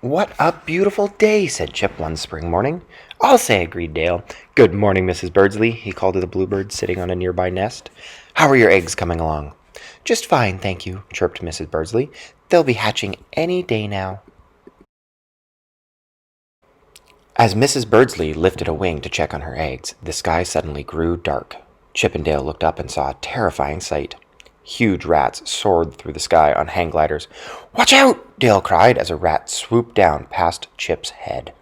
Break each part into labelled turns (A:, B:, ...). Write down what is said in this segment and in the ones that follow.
A: "What a beautiful day," said Chip one spring morning. "I'll say," agreed Dale. "Good morning, Mrs. Birdsley," he called to the bluebird sitting on a nearby nest. "How are your eggs coming along?" "Just fine, thank you," chirped Mrs. Birdsley. "They'll be hatching any day now." As Mrs. Birdsley lifted a wing to check on her eggs, the sky suddenly grew dark. Chip and Dale looked up and saw a terrifying sight. Huge rats soared through the sky on hang gliders. "Watch out!" Dale cried as a rat swooped down past Chip's head.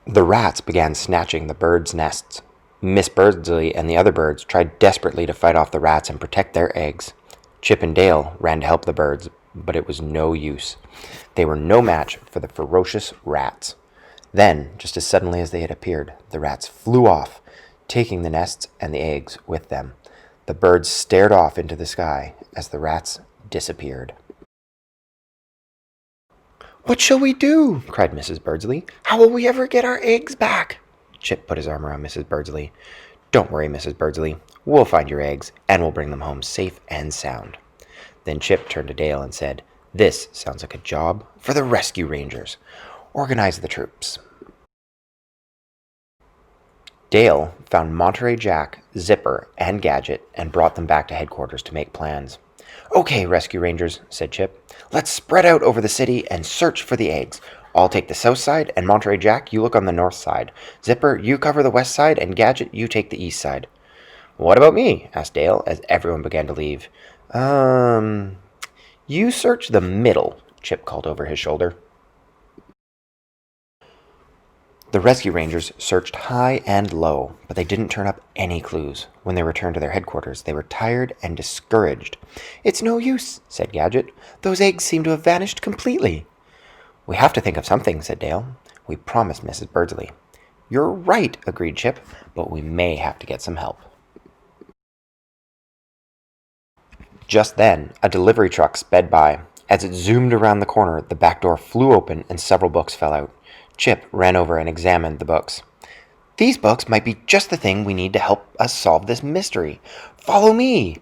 A: The rats began snatching the birds' nests. Miss Birdsley and the other birds tried desperately to fight off the rats and protect their eggs. Chip and Dale ran to help the birds, but it was no use. They were no match for the ferocious rats. Then, just as suddenly as they had appeared, the rats flew off, taking the nests and the eggs with them. The birds stared off into the sky as the rats disappeared. "What shall we do?" cried Mrs. Birdsley. "How will we ever get our eggs back?" Chip put his arm around Mrs. Birdsley. "Don't worry, Mrs. Birdsley. We'll find your eggs, and we'll bring them home safe and sound." Then Chip turned to Dale and said, "This sounds like a job for the Rescue Rangers. Organize the troops." Dale found Monterey Jack, Zipper, and Gadget and brought them back to headquarters to make plans. "Okay, Rescue Rangers," said Chip. "Let's spread out over the city and search for the eggs. I'll take the south side, and Monterey Jack, you look on the north side. Zipper, you cover the west side, and Gadget, you take the east side." "What about me?" asked Dale as everyone began to leave. You search the middle," Chip called over his shoulder. The Rescue Rangers searched high and low, but they didn't turn up any clues. When they returned to their headquarters, they were tired and discouraged. "It's no use," said Gadget. "Those eggs seem to have vanished completely." "We have to think of something," said Dale. "We promised Mrs. Birdsley." "You're right," agreed Chip, "but we may have to get some help." Just then, a delivery truck sped by. As it zoomed around the corner, the back door flew open and several books fell out. Chip ran over and examined the books. "These books might be just the thing we need to help us solve this mystery. Follow me!"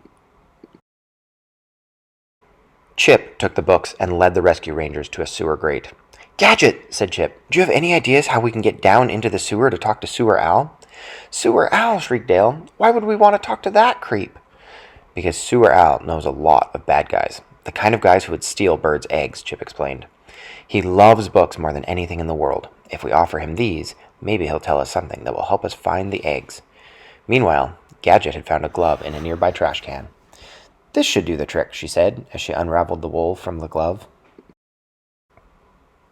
A: Chip took the books and led the Rescue Rangers to a sewer grate. "Gadget," said Chip, "do you have any ideas how we can get down into the sewer to talk to Sewer Al?" "Sewer Al!" shrieked Dale. "Why would we want to talk to that creep?" "Because Sewer Al knows a lot of bad guys. The kind of guys who would steal birds' eggs," Chip explained. "He loves books more than anything in the world. If we offer him these, maybe he'll tell us something that will help us find the eggs." Meanwhile, Gadget had found a glove in a nearby trash can. "This should do the trick," she said, as she unraveled the wool from the glove.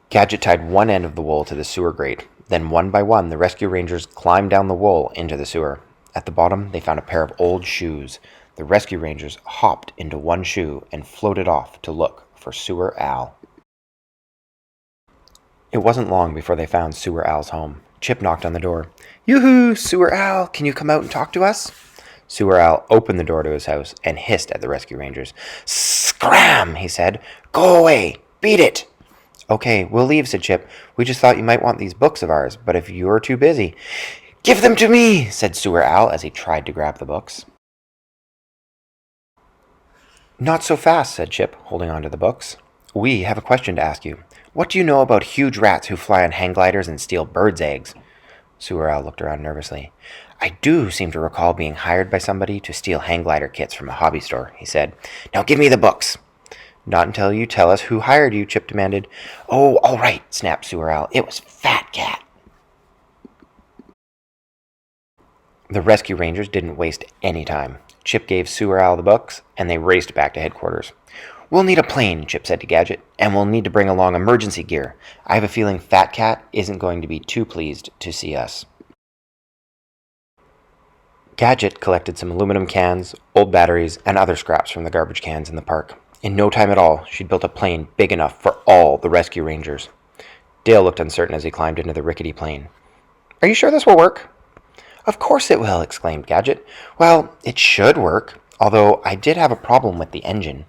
A: Gadget tied one end of the wool to the sewer grate. Then one by one, the Rescue Rangers climbed down the wool into the sewer. At the bottom, they found a pair of old shoes. The Rescue Rangers hopped into one shoe and floated off to look for Sewer Al. It wasn't long before they found Sewer Al's home. Chip knocked on the door. "Yoo-hoo, Sewer Al, can you come out and talk to us?" Sewer Al opened the door to his house and hissed at the Rescue Rangers. "Scram!" he said. "Go away! Beat it!" "Okay, we'll leave," said Chip. "We just thought you might want these books of ours, but if you're too busy—" "Give them to me!" said Sewer Al as he tried to grab the books. "Not so fast," said Chip, holding on to the books. "We have a question to ask you. What do you know about huge rats who fly on hang gliders and steal birds' eggs?" Sewer Al looked around nervously. "I do seem to recall being hired by somebody to steal hang glider kits from a hobby store," he said. "Now give me the books." "Not until you tell us who hired you," Chip demanded. "Oh, all right," snapped Sewer Al. "It was Fat Cat." The Rescue Rangers didn't waste any time. Chip gave Sewer Al the books, and they raced back to headquarters. "We'll need a plane," Chip said to Gadget, "and we'll need to bring along emergency gear. I have a feeling Fat Cat isn't going to be too pleased to see us." Gadget collected some aluminum cans, old batteries, and other scraps from the garbage cans in the park. In no time at all, she'd built a plane big enough for all the Rescue Rangers. Dale looked uncertain as he climbed into the rickety plane. "Are you sure this will work?" "Of course it will," exclaimed Gadget. "Well, it should work, although I did have a problem with the engine."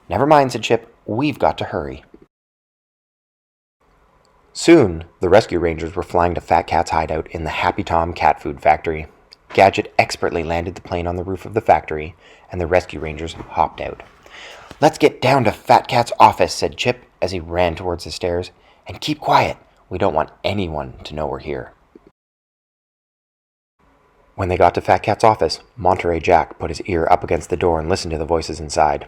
A: "Never mind," said Chip. "We've got to hurry." Soon, the Rescue Rangers were flying to Fat Cat's hideout in the Happy Tom cat food factory. Gadget expertly landed the plane on the roof of the factory, and the Rescue Rangers hopped out. "Let's get down to Fat Cat's office," said Chip. as he ran towards the stairs. "And keep quiet. We don't want anyone to know we're here." When they got to Fat Cat's office, Monterey Jack put his ear up against the door and listened to the voices inside.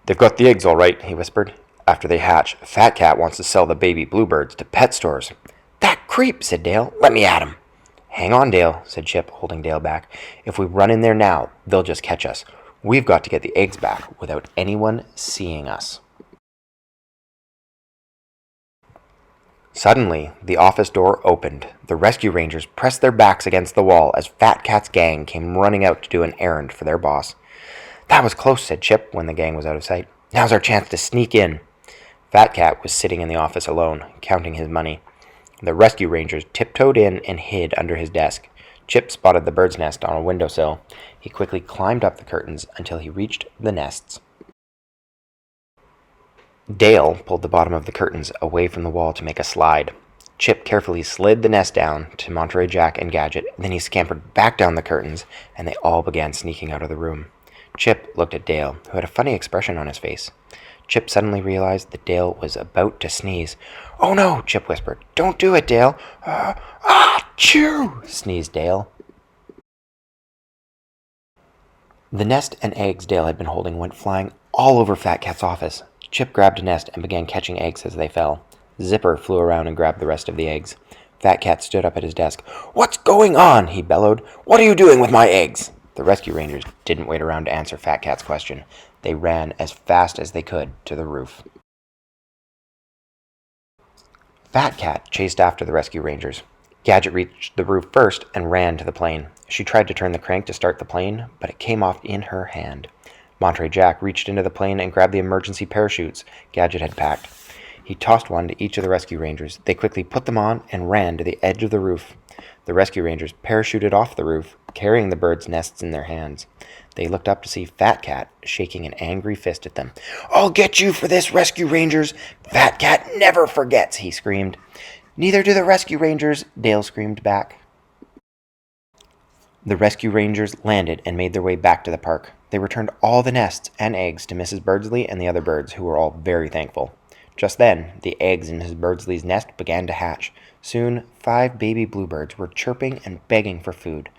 A: "They've got the eggs all right," he whispered. "After they hatch, Fat Cat wants to sell the baby bluebirds to pet stores." "That creep," said Dale. "Let me at him." "Hang on, Dale," said Chip, holding Dale back. "If we run in there now, they'll just catch us. We've got to get the eggs back without anyone seeing us." Suddenly, the office door opened. The rescue rangers pressed their backs against the wall as Fat Cat's gang came running out to do an errand for their boss. "That was close," said Chip when the gang was out of sight. "Now's our chance to sneak in." Fat Cat was sitting in the office alone, counting his money. The rescue rangers tiptoed in and hid under his desk. Chip spotted the bird's nest on a windowsill. He quickly climbed up the curtains until he reached the nests. Dale pulled the bottom of the curtains away from the wall to make a slide. Chip carefully slid the nest down to Monterey Jack and Gadget, then he scampered back down the curtains, and they all began sneaking out of the room. Chip looked at Dale, who had a funny expression on his face. Chip suddenly realized that Dale was about to sneeze. "Oh no," Chip whispered. "Don't do it, Dale." Achoo!" sneezed Dale. The nest and eggs Dale had been holding went flying all over Fat Cat's office. Chip grabbed a nest and began catching eggs as they fell. Zipper flew around and grabbed the rest of the eggs. Fat Cat stood up at his desk. "What's going on?" he bellowed. "What are you doing with my eggs?" The rescue rangers didn't wait around to answer Fat Cat's question. They ran as fast as they could to the roof. Fat Cat chased after the rescue rangers. Gadget reached the roof first and ran to the plane. She tried to turn the crank to start the plane, but it came off in her hand. Monterey Jack reached into the plane and grabbed the emergency parachutes Gadget had packed. He tossed one to each of the rescue rangers. They quickly put them on and ran to the edge of the roof. The rescue rangers parachuted off the roof, carrying the birds' nests in their hands. They looked up to see Fat Cat shaking an angry fist at them. "I'll get you for this, rescue rangers! Fat Cat never forgets!" he screamed. "Neither do the rescue rangers!" Dale screamed back. The rescue rangers landed and made their way back to the park. They returned all the nests and eggs to Mrs. Birdsley and the other birds, who were all very thankful. Just then, the eggs in Mrs. Birdsley's nest began to hatch. Soon, 5 baby bluebirds were chirping and begging for food.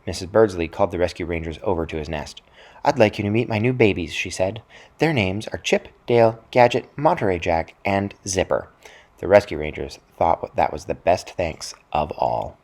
A: Mrs. Birdsley called the rescue rangers over to his nest. "I'd like you to meet my new babies," she said. "Their names are Chip, Dale, Gadget, Monterey Jack, and Zipper." The rescue rangers thought that was the best thanks of all.